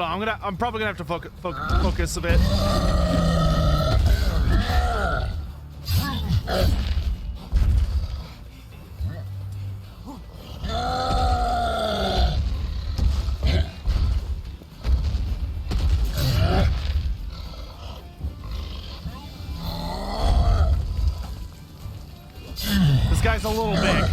Hold on, I'm probably gonna have to focus a bit. This guy's a little big.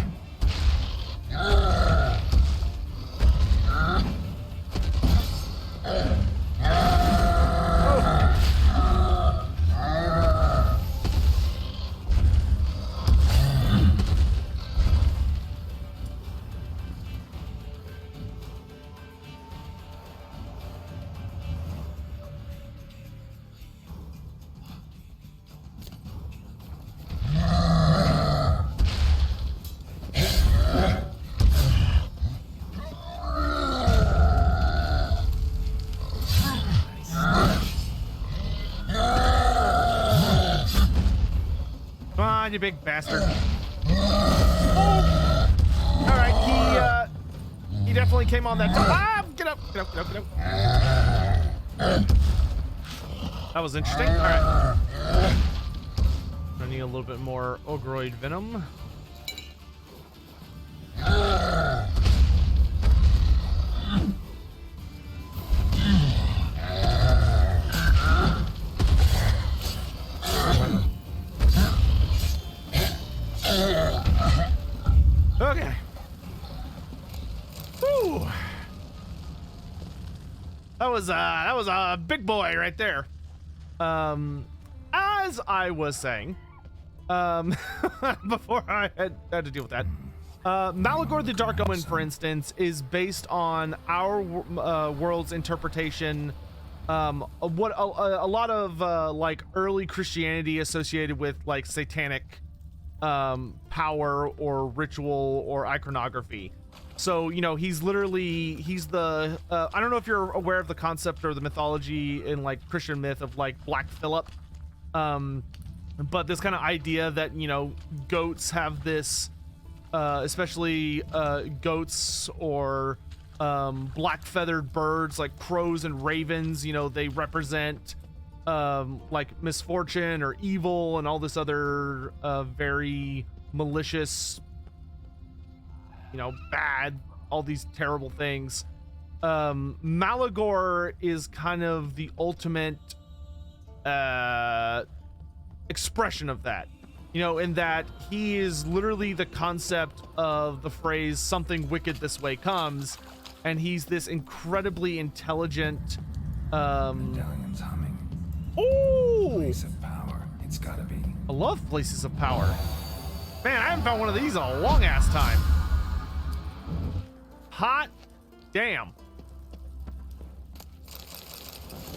You big bastard. Oh. All right, he definitely came on that. Ah, get up. That was interesting. All right. I need a little bit more ogroid venom. Okay. Whew. That was a big boy right there. As I was saying, before I had to deal with that, Malagor the Dark Omen, for instance, is based on our world's interpretation. What a lot of like early Christianity associated with like satanic power or ritual or iconography. So, you know, he's the I don't know if you're aware of the concept or the mythology in like Christian myth of like Black Phillip, but this kind of idea that, you know, goats have this especially goats or black feathered birds like crows and ravens, you know, they represent like misfortune or evil and all this other very malicious, you know, bad, all these terrible things. Malagor is kind of the ultimate expression of that, you know, in that he is literally the concept of the phrase "something wicked this way comes," and he's this incredibly intelligent Medallion's humming. Ooh! Place of power. It's gotta be. I love places of power. Man, I haven't found one of these in a long ass time. Hot damn.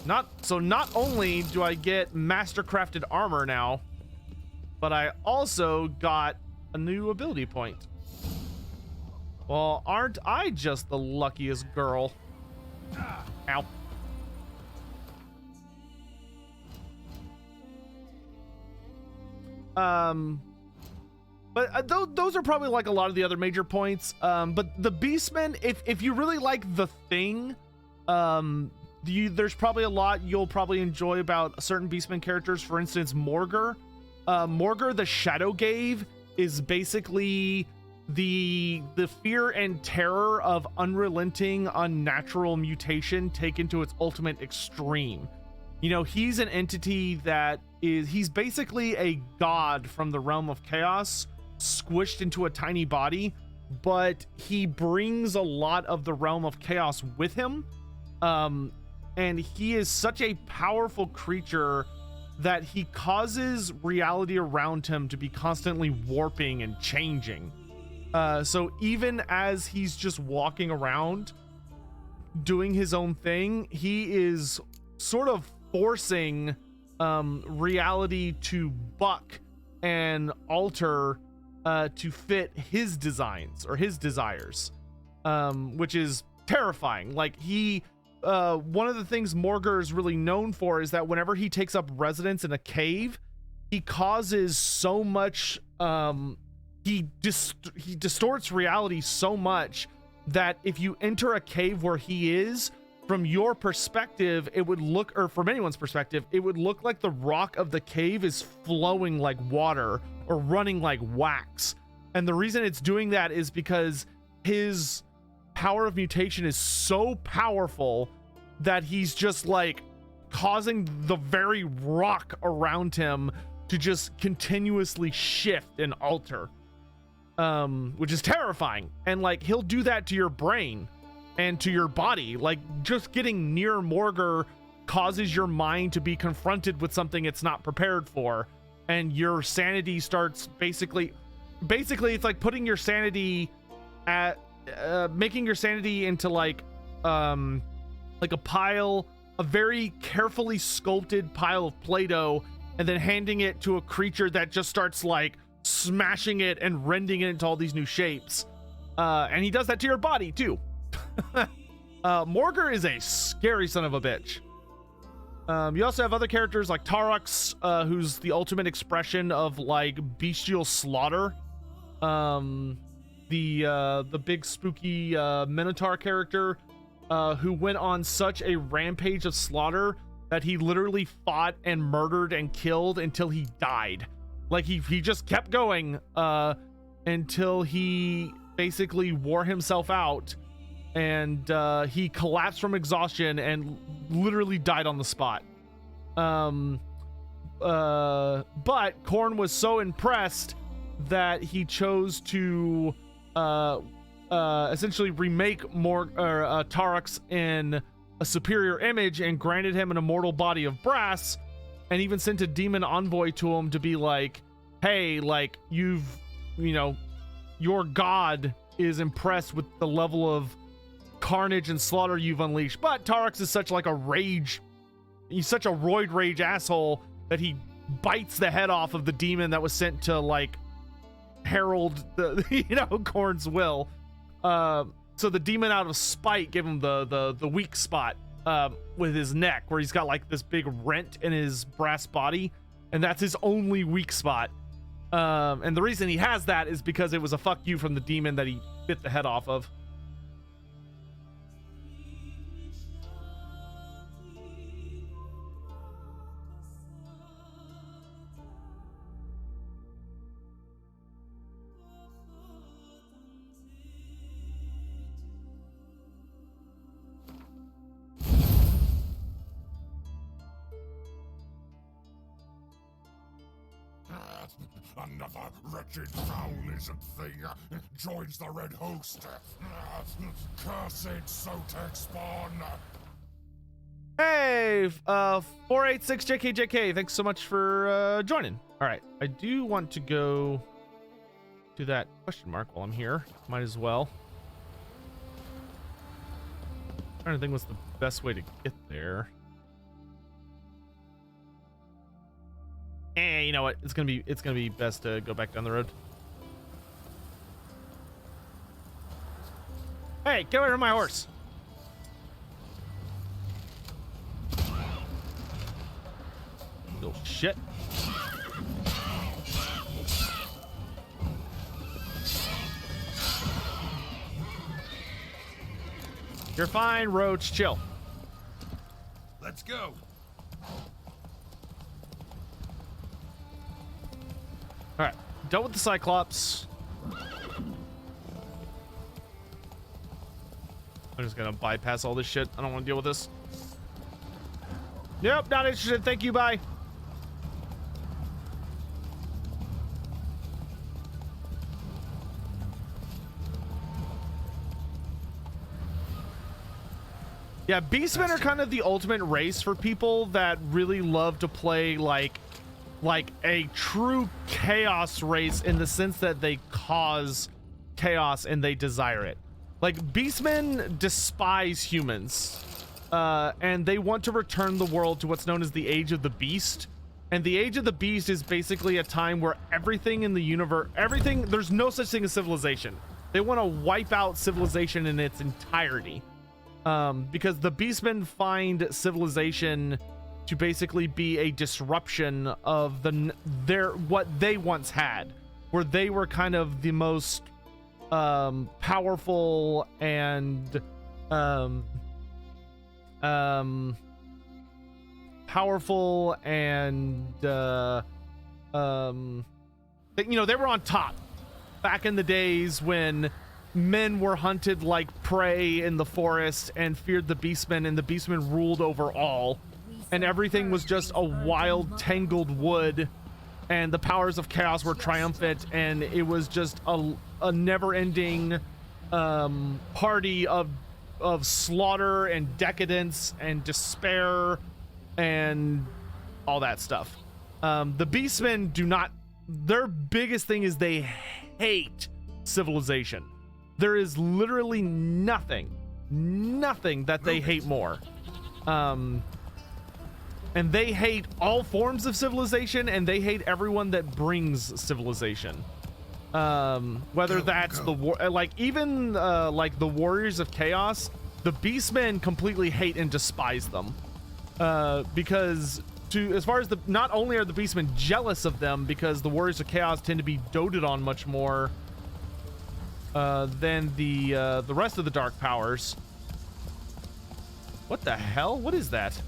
Not only do I get mastercrafted armor now, but I also got a new ability point. Well, aren't I just the luckiest girl? Ow. But those are probably like a lot of the other major points. But the Beastmen, if you really like the Thing, there's probably a lot you'll probably enjoy about certain Beastmen characters. For instance, Morgur. Morgur the Shadowgave is basically the fear and terror of unrelenting, unnatural mutation taken to its ultimate extreme. You know, he's an entity that he's basically a god from the realm of chaos, squished into a tiny body, but he brings a lot of the realm of chaos with him. And he is such a powerful creature that he causes reality around him to be constantly warping and changing. So even as he's just walking around doing his own thing, he is sort of forcing reality to buck and alter to fit his designs or his desires, which is terrifying. Like one of the things Morgur is really known for is that whenever he takes up residence in a cave, he causes so much, he distorts reality so much that if you enter a cave where he is, from your perspective, it would look, or from anyone's perspective, it would look like the rock of the cave is flowing like water or running like wax. And the reason it's doing that is because his power of mutation is so powerful that he's just like causing the very rock around him to just continuously shift and alter, which is terrifying. And like he'll do that to your brain and to your body. Like just getting near Morgar causes your mind to be confronted with something it's not prepared for, and your sanity starts basically it's like putting your sanity at making your sanity into like a pile, a very carefully sculpted pile of Play-Doh, and then handing it to a creature that just starts like smashing it and rending it into all these new shapes. And he does that to your body too. Morgar is a scary son of a bitch. You also have other characters like Tarax, who's the ultimate expression of like bestial slaughter. The big spooky Minotaur character, who went on such a rampage of slaughter that he literally fought and murdered and killed until he died. Like he just kept going until he basically wore himself out, and he collapsed from exhaustion and literally died on the spot. But Korn was so impressed that he chose to essentially remake Tarax in a superior image and granted him an immortal body of brass, and even sent a demon envoy to him to be like, hey, like your god is impressed with the level of carnage and slaughter you've unleashed. But Tarax is such like he's such a roid rage asshole that he bites the head off of the demon that was sent to like herald the Korn's will. So the demon, out of spite, gave him the weak spot with his neck, where he's got like this big rent in his brass body, and that's his only weak spot. And the reason he has that is because it was a fuck you from the demon that he bit the head off of. Another wretched foul-lizard thing joins the red host. Cursed Sotek spawn. Hey, 486 JKJK, thanks so much for joining. All right, I do want to go to that question mark while I'm here. Might as well. I'm trying to think what's the best way to get there. You know what? It's gonna be best to go back down the road. Hey, get away from my horse! Little shit. You're fine, Roach. Chill. Let's go. All right, done with the Cyclops. I'm just gonna bypass all this shit. I don't want to deal with this. Nope, not interested. Thank you. Bye. Yeah, Beastmen are kind of the ultimate race for people that really love to play like a true chaos race, in the sense that they cause chaos and they desire it. Like, Beastmen despise humans, and they want to return the world to what's known as the Age of the Beast. And the Age of the Beast is basically a time where everything in the universe, there's no such thing as civilization. They want to wipe out civilization in its entirety, because the Beastmen find civilization to basically be a disruption of what they once had, where they were kind of the most powerful and powerful and you know, they were on top back in the days when men were hunted like prey in the forest and feared the beastmen, and the beastmen ruled over all, and everything was just a wild tangled wood, and the powers of chaos were triumphant, and it was just a never-ending party of slaughter and decadence and despair and all that stuff. The beastmen do not, their biggest thing is they hate civilization. There is literally nothing that they hate more. And they hate all forms of civilization, and they hate everyone that brings civilization. Whether that's the war, like even like the warriors of chaos, the beastmen completely hate and despise them. Because as far as not only are the beastmen jealous of them, because the warriors of chaos tend to be doted on much more than the rest of the dark powers. What the hell? What is that?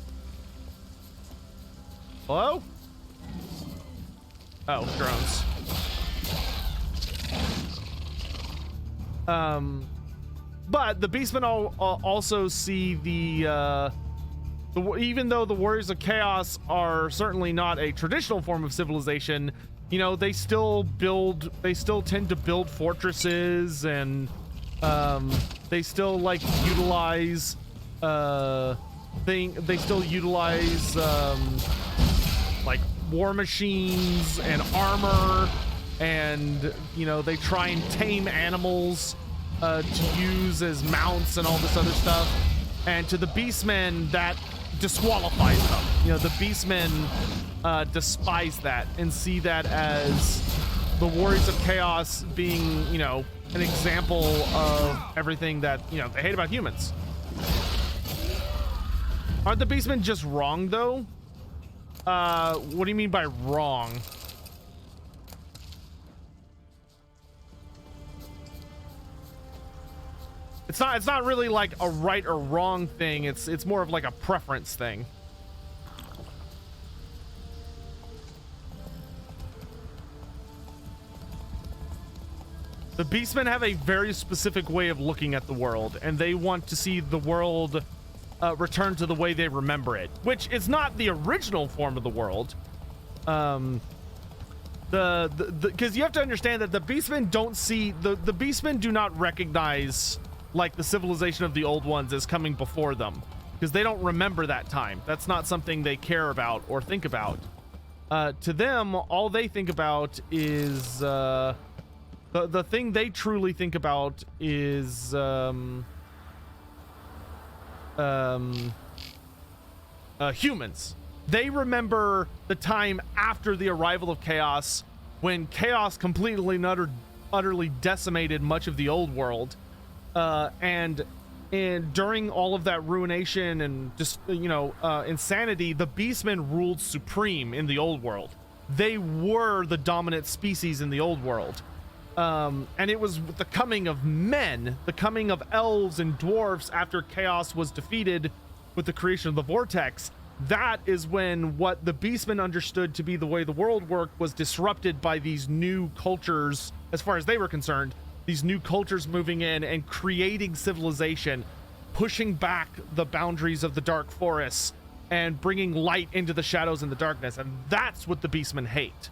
Hello? Oh, drones. But the beastmen also see even though the warriors of chaos are certainly not a traditional form of civilization, you know, they still tend to build fortresses, and they still like utilize they still utilize like war machines and armor, and you know, they try and tame animals to use as mounts and all this other stuff. And to the beastmen, that disqualifies them. You know, the beastmen despise that and see that as the warriors of chaos being, you know, an example of everything that, you know, they hate about humans. Aren't the beastmen just wrong though? What do you mean by wrong? It's not really like a right or wrong thing. It's more of like a preference thing. The beastmen have a very specific way of looking at the world, and they want to see the world return to the way they remember it, which is not the original form of the world. Because you have to understand that the beastmen don't see the beastmen do not recognize like the civilization of the old ones as coming before them, because they don't remember that time. That's not something they care about or think about. To them, all they think about is the thing they truly think about is humans. They remember the time after the arrival of chaos, when chaos completely and utterly decimated much of the old world. And during all of that ruination and just, you know, insanity, the beastmen ruled supreme in the old world. They were the dominant species in the old world. And it was with the coming of men, the coming of elves and dwarfs after chaos was defeated with the creation of the vortex. That is when what the beastmen understood to be the way the world worked was disrupted by these new cultures, as far as they were concerned. These new cultures moving in and creating civilization, pushing back the boundaries of the dark forests and bringing light into the shadows and the darkness. And that's what the beastmen hate.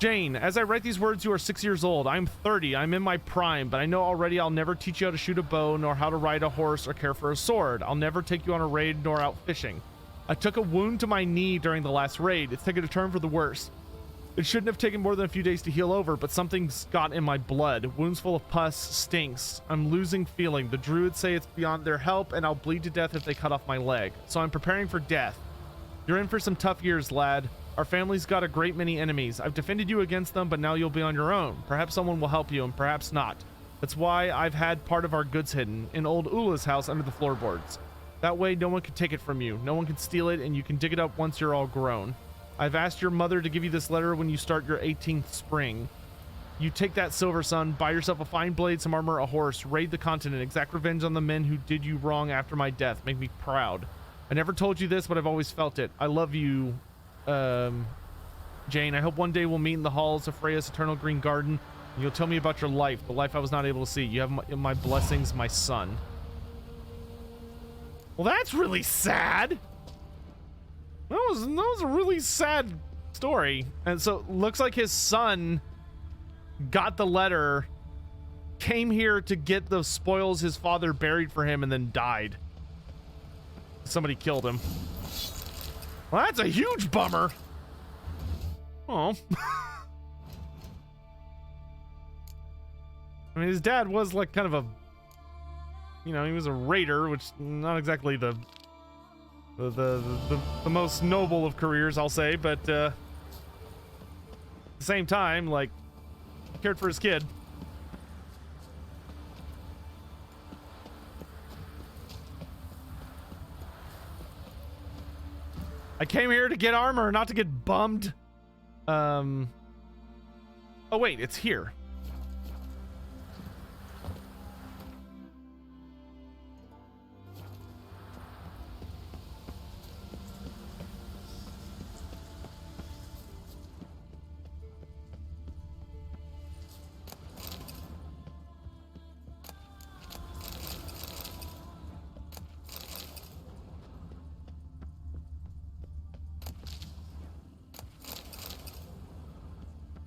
Jane, as I write these words, you are 6 years old. I'm 30. I'm in my prime, but I know already I'll never teach you how to shoot a bow, nor how to ride a horse or care for a sword. I'll never take you on a raid nor out fishing. I took a wound to my knee during the last raid. It's taken a turn for the worse. It shouldn't have taken more than a few days to heal over, but something's got in my blood. Wounds full of pus, stinks. I'm losing feeling. The druids say it's beyond their help, and I'll bleed to death if they cut off my leg. So I'm preparing for death. You're in for some tough years, lad. Our family's got a great many enemies. I've defended you against them, but now you'll be on your own. Perhaps someone will help you, and perhaps not. That's why I've had part of our goods hidden in old Ula's house under the floorboards. That way, no one can take it from you. No one can steal it, and you can dig it up once you're all grown. I've asked your mother to give you this letter when you start your 18th spring. You take that, Silver Sun, buy yourself a fine blade, some armor, a horse, raid the continent, exact revenge on the men who did you wrong after my death. Make me proud. I never told you this, but I've always felt it. I love you, Jane. I hope one day we'll meet in the halls of Freya's eternal green garden. And you'll tell me about your life, the life I was not able to see. You have my blessings, my son. Well, that's really sad. That was a really sad story. And so looks like his son got the letter, came here to get the spoils his father buried for him, and then died. Somebody killed him. Well, that's a huge bummer. Oh. I mean, his dad was like kind of a, you know, he was a raider, which not exactly the most noble of careers, I'll say, but at the same time, like, cared for his kid. I came here to get armor, not to get bummed. Oh wait, it's here.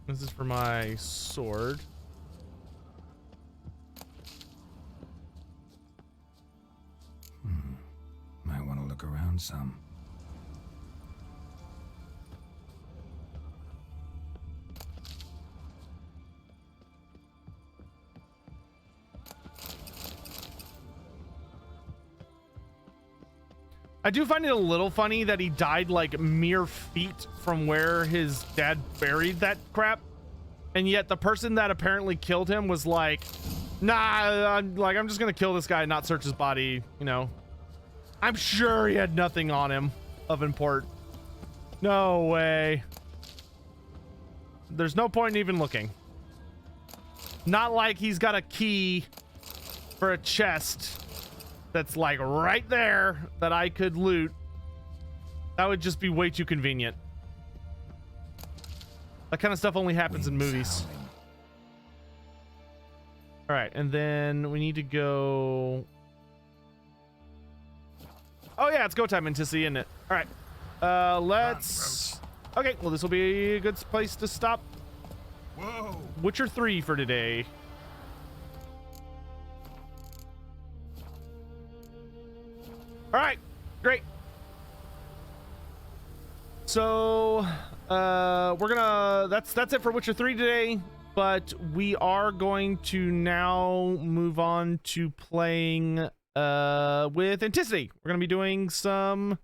This is for my sword. Might want to look around some. I do find it a little funny that he died like mere feet from where his dad buried that crap, and yet the person that apparently killed him was like, nah, I'm just gonna kill this guy and not search his body, you know. I'm sure he had nothing on him of import. No way. There's no point in even looking. Not like he's got a key for a chest that's like right there that I could loot. That would just be way too convenient. That kind of stuff only happens in movies. All right, and then we need to go. Oh yeah, it's go time in Tissy, isn't it? All right, let's. Okay, well this will be a good place to stop. Whoa! Witcher 3 for today. All right, great. So we're gonna that's it for Witcher 3 today, but we are going to now move on to playing with Anticity. We're gonna be doing some